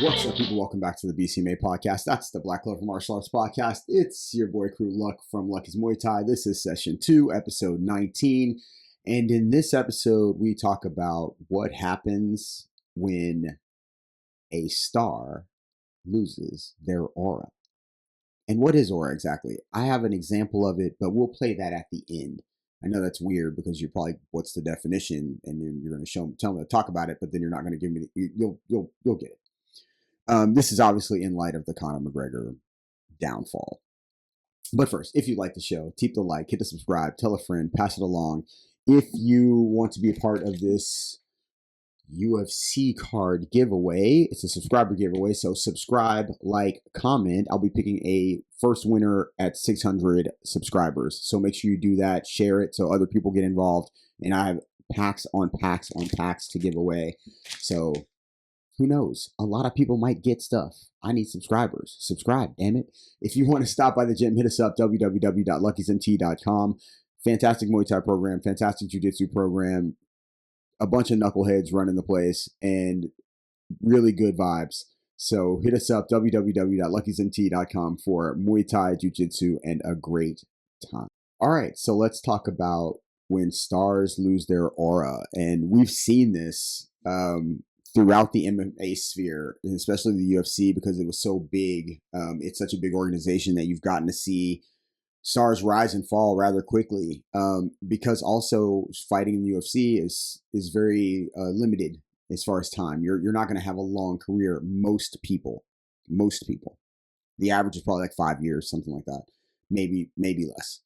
What's up, people? Welcome back to the BCMA podcast. That's the Black Clover Martial Arts podcast. It's your boy Crew Luck from Lucky's Muay Thai. This is session 2, episode 19. And in this episode, we talk about what happens when a star loses their aura. And what is aura exactly? I have an example of it, but we'll play that at the end. I know that's weird because you're probably, what's the definition? And then you're going to tell me to talk about it, but then you're not going to give me, you'll get it. This is obviously in light of the Conor McGregor downfall. But first, if you like the show, keep the like, hit the subscribe, tell a friend, pass it along. If you want to be a part of this UFC card giveaway, it's a subscriber giveaway. So subscribe, like, comment. I'll be picking a first winner at 600 subscribers. So make sure you do that, share it so other people get involved. And I have packs on packs on packs to give away. So who knows? A lot of people might get stuff. I need subscribers. Subscribe, damn it. If you want to stop by the gym, hit us up, www.luckysmt.com. Fantastic Muay Thai program, fantastic Jiu-Jitsu program, a bunch of knuckleheads running the place, and really good vibes. So hit us up, www.luckysmt.com for Muay Thai, Jiu-Jitsu, and a great time. All right, so let's talk about when stars lose their aura. And we've seen this throughout the MMA sphere, especially the UFC, because it was so big. It's such a big organization that you've gotten to see stars rise and fall rather quickly. Because also fighting in the UFC is very limited as far as time. You're not going to have a long career. Most people, the average is probably like 5 years, something like that, maybe less.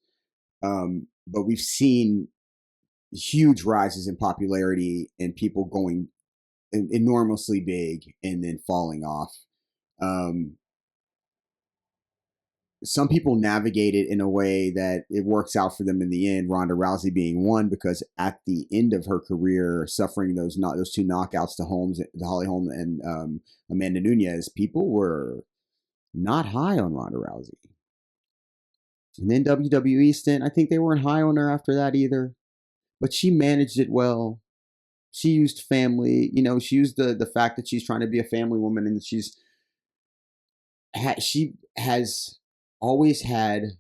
But we've seen huge rises in popularity and people going enormously big and then falling off. Some people navigate it in a way that it works out for them in the end. Ronda Rousey being one, because at the end of her career, suffering those two knockouts to Holly Holm and Amanda Nunes, people were not high on Ronda Rousey. And then WWE stint, I think they weren't high on her after that either. But she managed it well. She used family, she used the fact that she's trying to be a family woman, and she has always had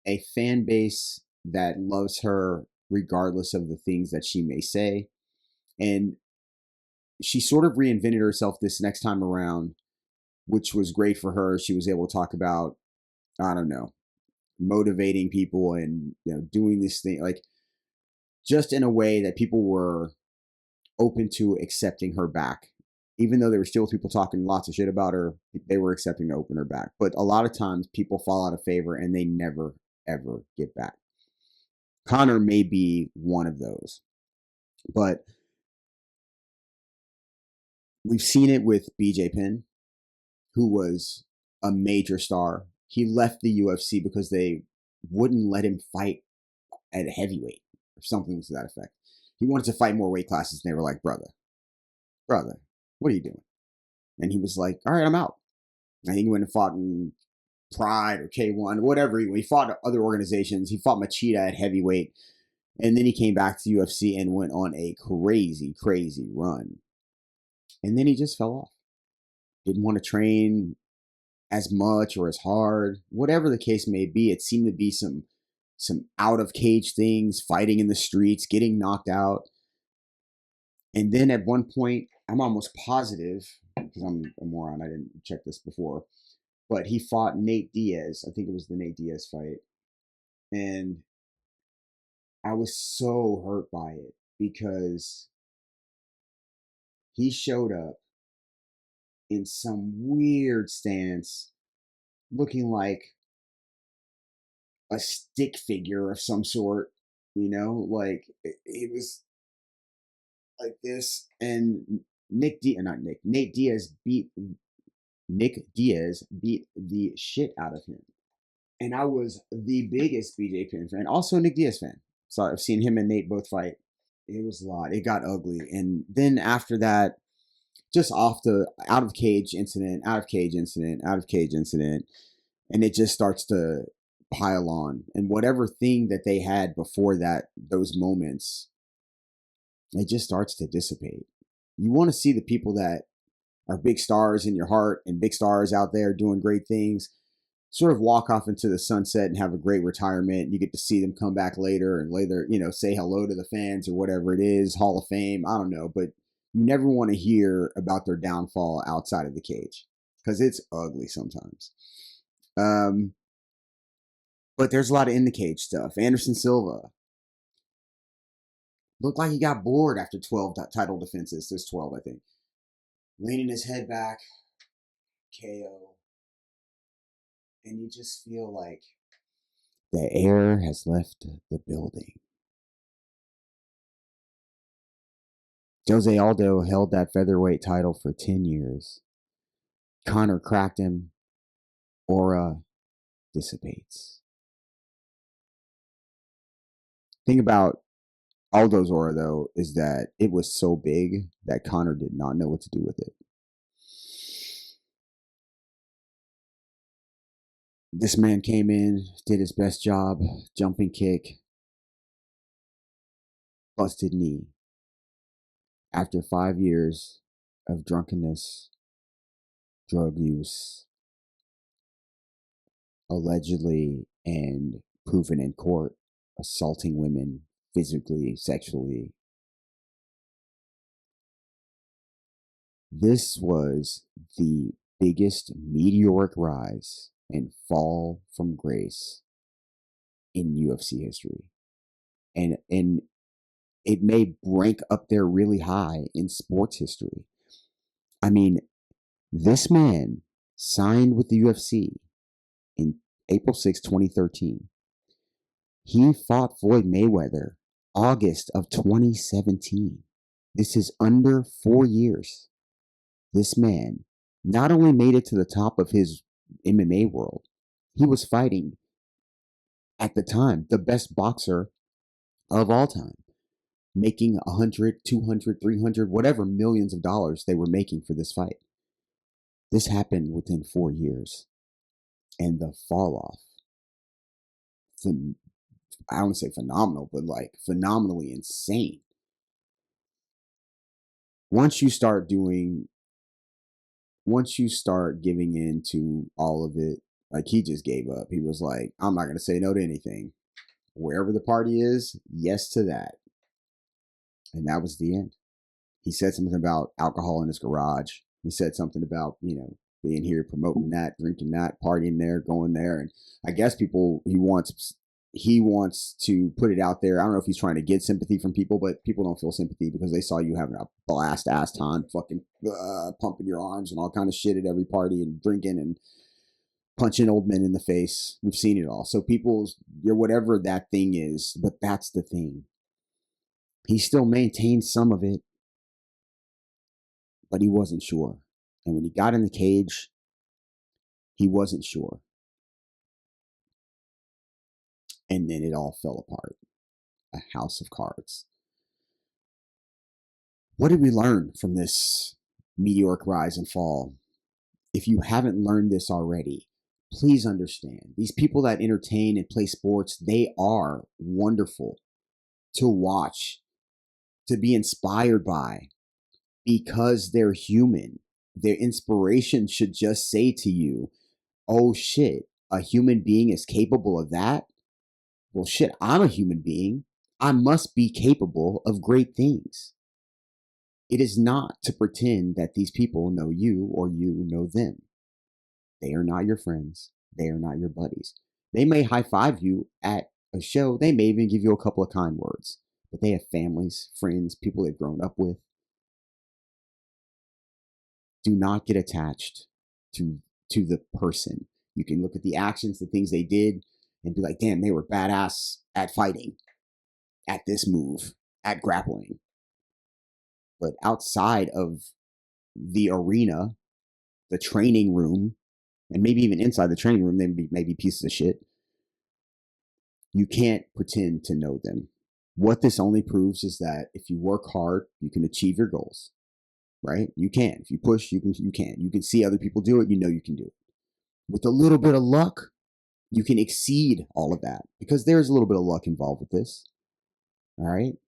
a fan base that loves her regardless of the things that she may say. And she sort of reinvented herself this next time around, which was great for her. She was able to talk about, motivating people and, doing this thing, like, just in a way that people were open to accepting her back. Even though there were still people talking lots of shit about her, they were accepting to open her back. But a lot of times people fall out of favor and they never, ever get back. Conor may be one of those. But we've seen it with BJ Penn, who was a major star. He left the UFC because they wouldn't let him fight at heavyweight or something to that effect. He wanted to fight more weight classes, and they were like, brother, what are you doing? And he was like, all right, I'm out. I think he went and fought in Pride or K1, whatever. He fought other organizations. He fought Machida at heavyweight. And then he came back to UFC and went on a crazy, crazy run. And then he just fell off. Didn't want to train as much or as hard. Whatever the case may be, it seemed to be some out of cage things, fighting in the streets, getting knocked out. And then at one point, I'm almost positive, because I'm a moron, I didn't check this before, but he fought Nate Diaz. I think it was the Nate Diaz fight. And I was so hurt by it because he showed up in some weird stance, looking like a stick figure of some sort, like it was like this. And Nate Diaz beat the shit out of him. And I was the biggest BJ Penn fan, also a Nick Diaz fan. So I've seen him and Nate both fight. It was a lot. It got ugly. And then after that, just out of cage incident. And it just starts to pile on. And whatever thing that they had before that, those moments, it just starts to dissipate. You want to see the people that are big stars in your heart and big stars out there doing great things sort of walk off into the sunset and have a great retirement. You get to see them come back later and later, say hello to the fans or whatever it is, Hall of Fame. I don't know, but you never want to hear about their downfall outside of the cage because it's ugly sometimes. But there's a lot of in the cage stuff. Anderson Silva looked like he got bored after 12 title defenses. There's 12, I think. Leaning his head back, KO. And you just feel like the air has left the building. Jose Aldo held that featherweight title for 10 years. Conor cracked him. Aura dissipates. Thing about Aldo's aura, though, is that it was so big that Conor did not know what to do with it. This man came in, did his best job, jumping kick, busted knee. After 5 years of drunkenness, drug use, allegedly and proven in court, assaulting women physically, sexually. This was the biggest meteoric rise and fall from grace in UFC history. And it may rank up there really high in sports history. I mean, this man signed with the UFC in April 6, 2013. He fought Floyd Mayweather August of 2017. This is under 4 years. This man not only made it to the top of his MMA world, he was fighting, at the time, the best boxer of all time, making 100, 200, 300, whatever millions of dollars they were making for this fight. This happened within 4 years. And the fall off, I don't want to say phenomenal, but like phenomenally insane. Once you start giving in to all of it, like he just gave up. He was like, I'm not going to say no to anything. Wherever the party is, yes to that. And that was the end. He said something about alcohol in his garage. He said something about, being here, promoting that, drinking that, partying there, going there. And I guess he wants to put it out there. I don't know if he's trying to get sympathy from people, but people don't feel sympathy because they saw you having a blast ass time, fucking pumping your arms and all kind of shit at every party and drinking and punching old men in the face. We've seen it all. So whatever that thing is, but that's the thing. He still maintained some of it, but he wasn't sure. And when he got in the cage, he wasn't sure. And then it all fell apart. A house of cards. What did we learn from this meteoric rise and fall? If you haven't learned this already, please understand. These people that entertain and play sports, they are wonderful to watch, to be inspired by, because they're human. Their inspiration should just say to you, oh shit, a human being is capable of that? Well shit, I'm a human being. I must be capable of great things. It is not to pretend that these people know you or you know them. They are not your friends. They are not your buddies. They may high five you at a show. They may even give you a couple of kind words, but they have families, friends, people they've grown up with. Do not get attached to the person. You can look at the actions, the things they did, and be like, damn, they were badass at fighting, at this move, at grappling. But outside of the arena, the training room, and maybe even inside the training room, they may be pieces of shit. You can't pretend to know them. What this only proves is that if you work hard, you can achieve your goals. Right? You can. If you push, you can. You can see other people do it. You know you can do it. With a little bit of luck, you can exceed all of that because there's a little bit of luck involved with this. All right?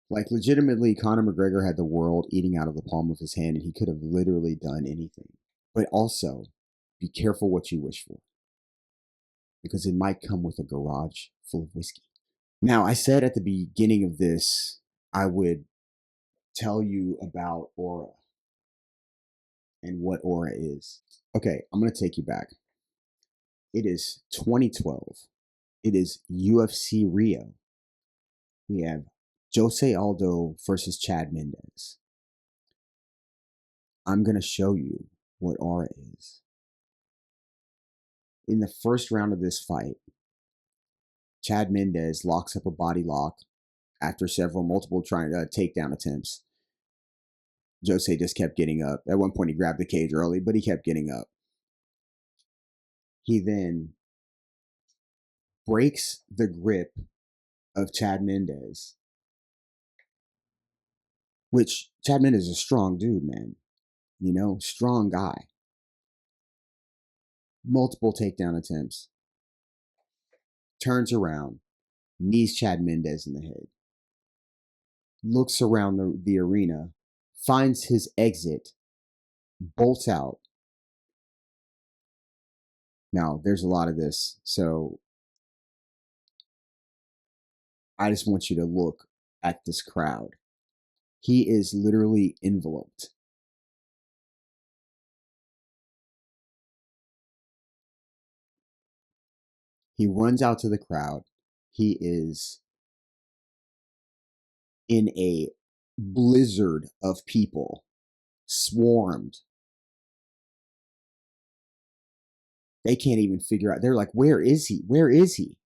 Like, legitimately, Conor McGregor had the world eating out of the palm of his hand, and he could have literally done anything. But also, be careful what you wish for, because it might come with a garage full of whiskey. Now, I said at the beginning of this, I would tell you about Aura and what Aura is. Okay, I'm going to take you back. It is 2012. It is UFC Rio. We have Jose Aldo versus Chad Mendes. I'm going to show you what Aura is. In the first round of this fight, Chad Mendes locks up a body lock after multiple takedown attempts. Jose just kept getting up. At one point, he grabbed the cage early, but he kept getting up. He then breaks the grip of Chad Mendes, which Chad Mendes is a strong dude, man. You know, strong guy. Multiple takedown attempts. Turns around, knees Chad Mendes in the head. Looks around the arena, finds his exit, bolts out. Now, there's a lot of this, so I just want you to look at this crowd. He is literally enveloped. He runs out to the crowd. He is in a blizzard of people, swarmed. They can't even figure out. They're like, where is he? Where is he?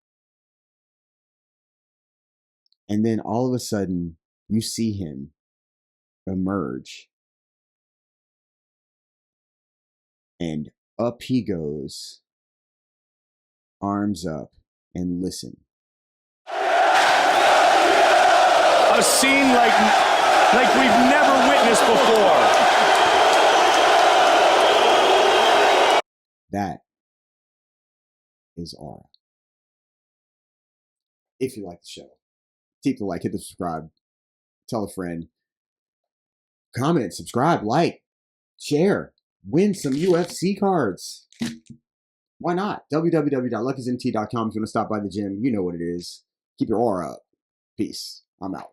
And then all of a sudden, you see him emerge. And up he goes, arms up, and listen. A scene like we've never witnessed before. That is Aura. If you like the show, keep the like, hit the subscribe, tell a friend, comment, subscribe, like, share, win some UFC cards. Why not? www.luckysmt.com if you want to stop by the gym. You know what it is. Keep your aura up. Peace. I'm out.